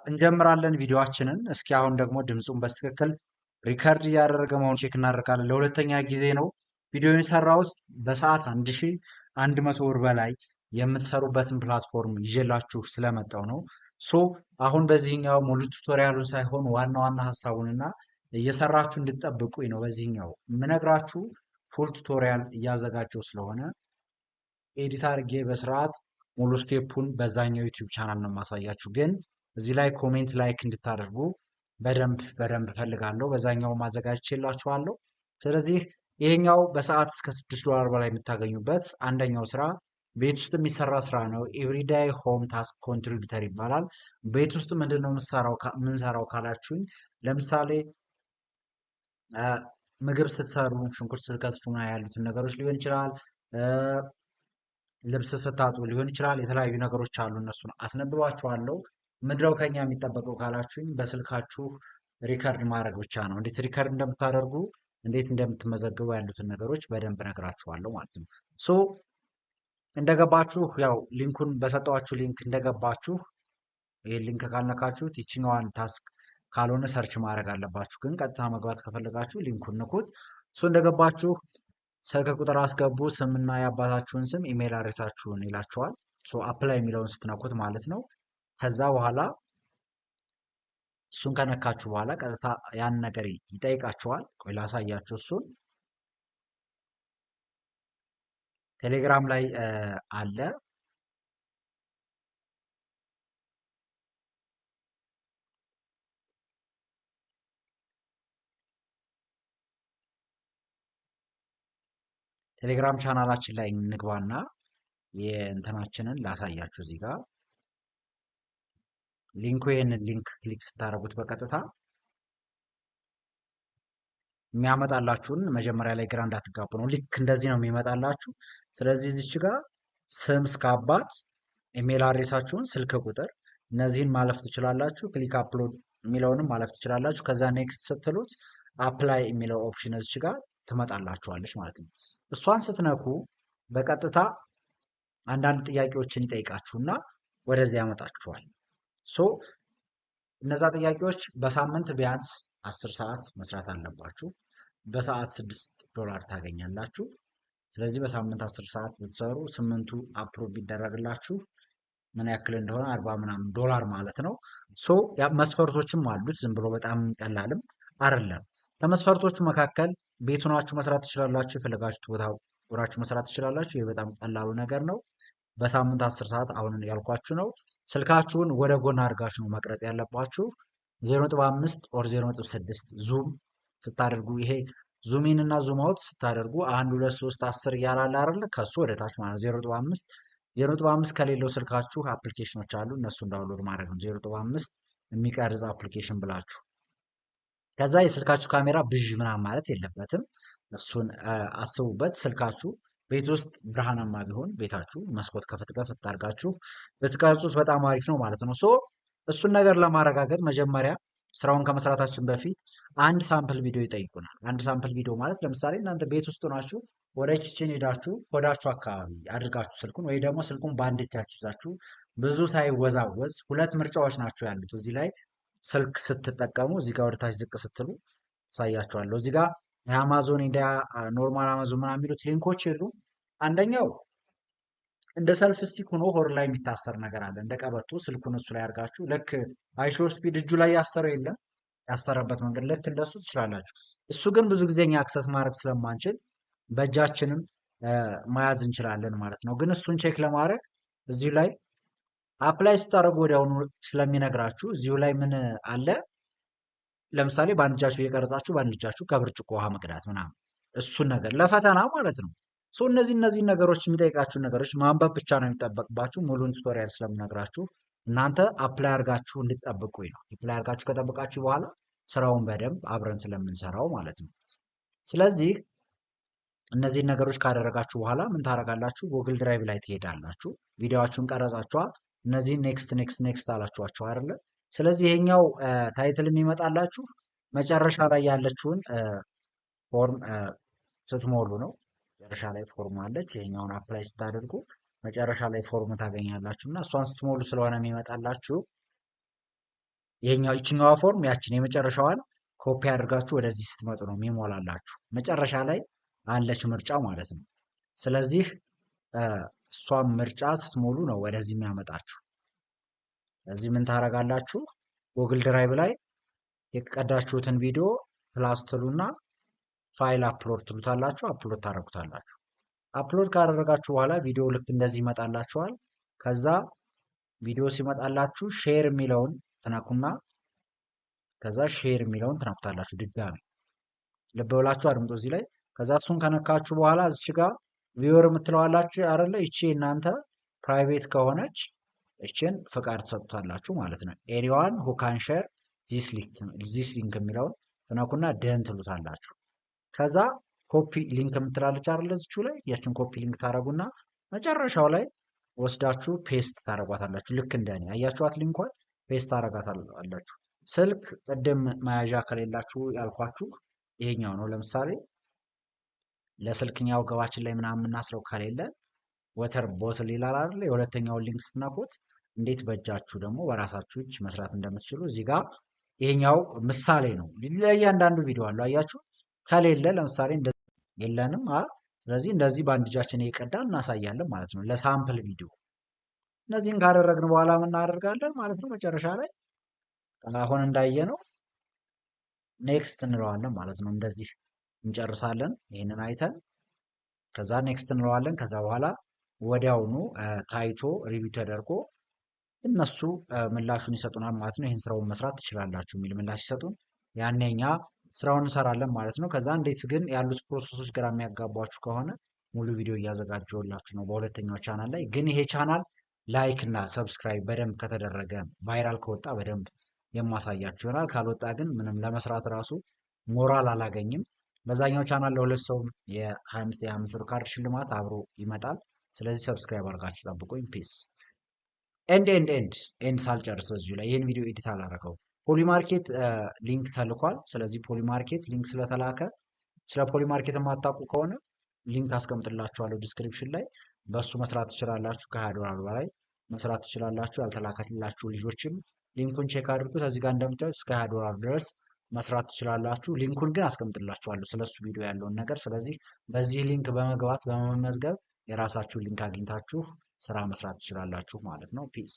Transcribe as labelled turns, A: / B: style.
A: እንጀምራለን ቪዲዮአችንን። እስኪ አሁን ደግሞ ድምፁን በስትክክል ሪከርድ እያደረገ መሆኑን ቼክ እናደርጋለን። ለሁለተኛ ጊዜ ነው ቪዲዮን የሰራሁት። በሰዓት 1100 ብር በላይ የምትሰሩበትን ፕላትፎርም ይዤላችሁ ስለመጣው ነው። አሁን በዚህኛው ሙሉ ቱቶሪያሉን ሳይሆን ዋና ዋና ሀሳቡንና እየሰራችሁ እንድትጠብቁኝ ነው በዚህኛው የምነግራችሁ። ፉል ቱቶሪያል እያዘጋጀው ስለሆነ ኤዲት አድርጌ በስርዓት ሙሉ ስቴፑን በዛኛው ዩቲዩብ ቻናል ነው የማሳያችሁ። ግን እዚህ ላይ ኮሜንት ላይክ እንድታደርጉ በደንብ እፈልጋለሁ። በዛኛው ማዘጋጅቼላችኋለሁ። ስለዚህ ይሄኛው በሰዓት እስከ $6 በላይ የምታገኙበት አንደኛው ስራ ቤት ውስጥ የሚሰራ ስራ ነው። ኤቭሪዳይ ሆም ታስክ ኮንትሪቢዩተር ይባላል። ቤት ውስጥ ምንድን ነው የምንሰራው ካላችሁኝ፣ ለምሳሌ ምግብ ስትሰሩ፣ ሽንኩርት ስትከትፉ ያሉትን ነገሮች ሊሆን ይችላል። ልብስ ስታጡ ሊሆን ይችላል። የተለያዩ ነገሮች አሉ። እነሱን አስነብባችኋለሁ። ምድረው ከኛ የሚጠበቀው ካላችሁኝ በስልካችሁ ሪከርድ ማድረግ ብቻ ነው። እንዴት ሪከርድ እንደምታደርጉ እንዴት እንደምትመዘግቡ ያሉትን ነገሮች በደንብ ነግራችኋለሁ ማለት ነው። እንደገባችሁ ያው ሊንኩን በሰጠዋችሁ ሊንክ እንደገባችሁ ይህ ሊንክ ካልነካችሁት ይችኛዋን ታስክ ካልሆነ ሰርች ማድረግ አለባችሁ። ግን ቀጥታ መግባት ከፈለጋችሁ ሊንኩን ንኩት። እንደገባችሁ ስልክ ቁጥር አስገቡ። ስምና የአባታችሁን ስም ኢሜል አድሬሳችሁን ይላችኋል። አፕላይ የሚለውን ስትነኩት ማለት ነው። ከዛ በኋላ እሱን ከነካችሁ በኋላ ቀጥታ ያን ነገር ይጠይቃችኋል። ቆይ ላሳያችሁ። እሱን ቴሌግራም ላይ አለ። ቴሌግራም ቻናላችን ላይ እንግባና የእንትናችንን ላሳያችሁ። እዚህ ጋር ሊንኩ ይህንን ሊንክ ክሊክ ስታደርጉት በቀጥታ የሚያመጣላችሁን መጀመሪያ ላይ ግራ እንዳትጋቡ ነው። ልክ እንደዚህ ነው የሚመጣላችሁ። ስለዚህ እዚች ጋር ስም እስከ አባት፣ ኢሜል አድሬሳችሁን፣ ስልክ ቁጥር እነዚህን ማለፍ ትችላላችሁ። ክሊክ አፕሎድ የሚለውንም ማለፍ ትችላላችሁ። ከዛ ኔክስት ስትሉት አፕላይ የሚለው ኦፕሽን እዚች ጋር ትመጣላችኋለች ማለት ነው። እሷን ስትነኩ በቀጥታ አንዳንድ ጥያቄዎችን ይጠይቃችሁና ወደዚህ ያመጣችኋል። እነዛ ጥያቄዎች በሳምንት ቢያንስ 10 ሰዓት መስራት አለባችሁ። በሰዓት $6 ታገኛላችሁ። ስለዚህ በሳምንት 10 ሰዓት ብትሰሩ 8ቱ አፕሮቭ ቢደረግላችሁ ምን ያክል እንደሆነ 40 ምናምን ዶላር ማለት ነው። መስፈርቶችም አሉት። ዝም ብሎ በጣም ቀላልም አይደለም። ከመስፈርቶቹ መካከል ቤት ሆናችሁ መስራት ትችላላችሁ። የፈለጋችሁት ቦታ ሆናችሁ መስራት ትችላላችሁ። ይህ በጣም ቀላሉ ነገር ነው። በሳምንት 10 ሰዓት አሁን ያልኳችሁ ነው። ስልካችሁን ወደ ጎን አድርጋችሁ ነው መቅረጽ ያለባችሁ። 0.5 ኦር 0.6 ዙም ስታደርጉ ይሄ ዙም ኢን እና ዙም አውት ስታደርጉ 1 2 3 10 እያላለ አይደል? ከሱ ወደ ታች ማለት 0.5 ከሌለው ስልካችሁ አፕሊኬሽኖች አሉ። እነሱን ዳውንሎድ ማድረግ ነው። 0.5 የሚቀርጽ አፕሊኬሽን ብላችሁ ከዛ የስልካችሁ ካሜራ ብዥ ምናምን ማለት የለበትም። እሱን አስቡበት። ስልካችሁ ቤት ውስጥ ብርሃናማ ቢሆን ቤታችሁ መስኮት ከፍት አድርጋችሁ ብትቀርጹት በጣም አሪፍ ነው ማለት ነው። እሱን ነገር ለማረጋገጥ መጀመሪያ ስራውን ከመስራታችን በፊት አንድ ሳምፕል ቪዲዮ ይጠይቁናል። አንድ ሳምፕል ቪዲዮ ማለት ለምሳሌ እናንተ ቤት ውስጥ ናችሁ፣ ወደ ኪችን ሄዳችሁ ሆዳችሁ አካባቢ አድርጋችሁ ስልኩን ወይ ደግሞ ስልኩን በአንድ እጃችሁ ይዛችሁ ብዙ ሳይወዛወዝ፣ ሁለት ምርጫዎች ናቸው ያሉት እዚህ ላይ ስልክ ስትጠቀሙ። እዚህ ጋር ወደታች ዝቅ ስትሉ አሳያችኋለሁ። እዚህ ጋር የአማዞን ኢንዲያ ኖርማል አማዞን ምናምን የሚሉት ሊንኮች የሉም። አንደኛው እንደ ሰልፍ ስቲክ ሆኖ ሆር ላይ የሚታሰር ነገር አለ፣ እንደ ቀበቶ። ስልኩን እሱ ላይ አድርጋችሁ ልክ አይሾ ስፒድ እጁ ላይ ያሰረው የለም ያሰረበት መንገድ ልክ እንደሱ ትችላላችሁ። እሱ ግን ብዙ ጊዜ እኛ አክሰስ ማድረግ ስለማንችል በእጃችንም መያዝ እንችላለን ማለት ነው። ግን እሱን ቼክ ለማድረግ እዚሁ ላይ አፕላይ ስታደርጉ ወዲያውኑ ስለሚነግራችሁ እዚሁ ላይ ምን አለ፣ ለምሳሌ በአንድ እጃችሁ እየቀረጻችሁ በአንድ እጃችሁ ከብርጭቆ ውሃ መቅዳት ምናምን፣ እሱን ነገር ለፈተና ማለት ነው። እነዚህ ነገሮች የሚጠይቃችሁ ነገሮች ማንበብ ብቻ ነው የሚጠበቅባችሁ። ሙሉን ቱቶሪያል ስለምነግራችሁ እናንተ አፕላይ አድርጋችሁ እንድትጠብቁኝ ነው። አፕላይ አድርጋችሁ ከጠበቃችሁ በኋላ ስራውን በደንብ አብረን ስለምንሰራው ማለት ነው። ስለዚህ እነዚህን ነገሮች ካደረጋችሁ በኋላ ምን ታደርጋላችሁ? ጉግል ድራይቭ ላይ ትሄዳላችሁ። ቪዲዮዋችሁን ቀረጻችኋል። እነዚህን ኔክስት አላችኋቸው አይደለ? ስለዚህ ይሄኛው ታይትል የሚመጣላችሁ መጨረሻ ላይ ያለችውን ፎርም ስትሞሉ ነው። መጨረሻ ላይ ፎርም አለች። ይሄኛውን አፕላይ ስታደርጉ መጨረሻ ላይ ፎርም ታገኛላችሁ እና እሷን ስትሞሉ ስለሆነ የሚመጣላችሁ ይችኛዋ ፎርም ያችን የመጨረሻዋን ኮፒ አድርጋችሁ ወደዚህ ስትመጡ ነው የሚሞላላችሁ። መጨረሻ ላይ አለች ምርጫ ማለት ነው። ስለዚህ እሷን ምርጫ ስትሞሉ ነው ወደዚህ የሚያመጣችሁ። ስለዚህ ምን ታደርጋላችሁ? ጉግል ድራይቭ ላይ የቀዳችሁትን ቪዲዮ ፕላስ ትሉና ፋይል አፕሎድ ትሉታላችሁ። አፕሎድ ታደርጉታላችሁ። አፕሎድ ካደረጋችሁ በኋላ ቪዲዮ ልክ እንደዚህ ይመጣላችኋል። ከዛ ቪዲዮ ሲመጣላችሁ ሼር የሚለውን ትነኩና ከዛ ሼር የሚለውን ትነኩታላችሁ። ድጋሚ ልብ ብላችሁ አድምጦ እዚህ ላይ። ከዛ እሱን ከነካችሁ በኋላ እዚች ጋር ቪወር የምትለዋላችሁ አይደለ? ይቺ እናንተ ፕራይቬት ከሆነች እችን ፍቃድ ትሰጡታላችሁ ማለት ነው። ኤሪዋን ሁ ካን ሼር ዚስ ሊንክ የሚለውን ትነኩና ደን ትሉታላችሁ። ከዛ ኮፒ ሊንክ የምትላለች አይደለ? እዚቹ ላይ ያችን ኮፒ ሊንክ ታደርጉና መጨረሻው ላይ ወስዳችሁ ፔስት ታደርጓታላችሁ። ልክ እንደኔ አያችኋት ሊንኳን ፔስት ታደርጋታላችሁ። ስልክ ቅድም መያዣ ከሌላችሁ ያልኳችሁ ይሄኛው ነው። ለምሳሌ ለስልክኛው ገባችን ላይ ምናምን የምናስረው ከሌለ ወተር ቦትል ይላል አይደል? የሁለተኛውን ሊንክ ስትነኩት እንዴት በእጃችሁ ደግሞ በራሳችሁ እጅ መስራት እንደምትችሉ እዚህ ጋር ይሄኛው ምሳሌ ነው። ለእያንዳንዱ ቪዲዮ አለው አያችሁ። ከሌለ ለምሳሌ የለንም። ስለዚህ እንደዚህ በአንድ እጃችን እየቀዳን እናሳያለን ማለት ነው ለሳምፕል ቪዲዮ። እነዚህን ካደረግን በኋላ ምን እናደርጋለን ማለት ነው መጨረሻ ላይ አሁን እንዳየነው ኔክስት እንለዋለን ማለት ነው። እንደዚህ እንጨርሳለን። ይህንን አይተን ከዛ ኔክስት እንለዋለን። ከዛ በኋላ ወዲያውኑ ታይቶ ሪቪው ተደርጎ እነሱ ምላሹን ይሰጡናል ማለት ነው። ይህን ስራውን መስራት ትችላላችሁ የሚል ምላሽ ይሰጡን፣ ያኔ እኛ ስራውን እንሰራለን ማለት ነው። ከዛ እንዴት ግን ያሉት ፕሮሰሶች ግራ የሚያጋቧችሁ ከሆነ ሙሉ ቪዲዮ እያዘጋጀሁላችሁ ነው በሁለተኛው ቻናል ላይ። ግን ይሄ ቻናል ላይክ እና ሰብስክራይብ በደንብ ከተደረገ ቫይራል ከወጣ በደንብ የማሳያችሁ ይሆናል። ካልወጣ ግን ምንም ለመስራት ራሱ ሞራል አላገኝም። በዛኛው ቻናል ለሁለት ሰው የ25 ብር ካርድ ሽልማት አብሮ ይመጣል። ስለዚህ ሰብስክራይብ አድርጋችሁ ጠብቁኝ። ፒስ ኤንድ ሳልጨርስ እዚሁ ላይ ይህን ቪዲዮ ኤዲት አላረገው ፖሊማርኬት ሊንክ ተልኳል። ስለዚህ ፖሊማርኬት ሊንክ ስለተላከ ስለ ፖሊማርኬት የማታውቁ ከሆነ ሊንክ አስቀምጥላችኋለሁ ዲስክሪፕሽን ላይ፣ በሱ መስራት ትችላላችሁ። $20 በላይ መስራት ትችላላችሁ። ያልተላከላችሁ ልጆችም ሊንኩን ቼክ አድርጉት። እዚህ ጋር እንደምታዩት እስከ $20 ድረስ መስራት ትችላላችሁ። ሊንኩን ግን አስቀምጥላችኋለሁ ስለሱ ቪዲዮ ያለውን ነገር። ስለዚህ በዚህ ሊንክ በመግባት በመመዝገብ የራሳችሁን ሊንክ አግኝታችሁ ስራ መስራት ትችላላችሁ ማለት ነው። ፒስ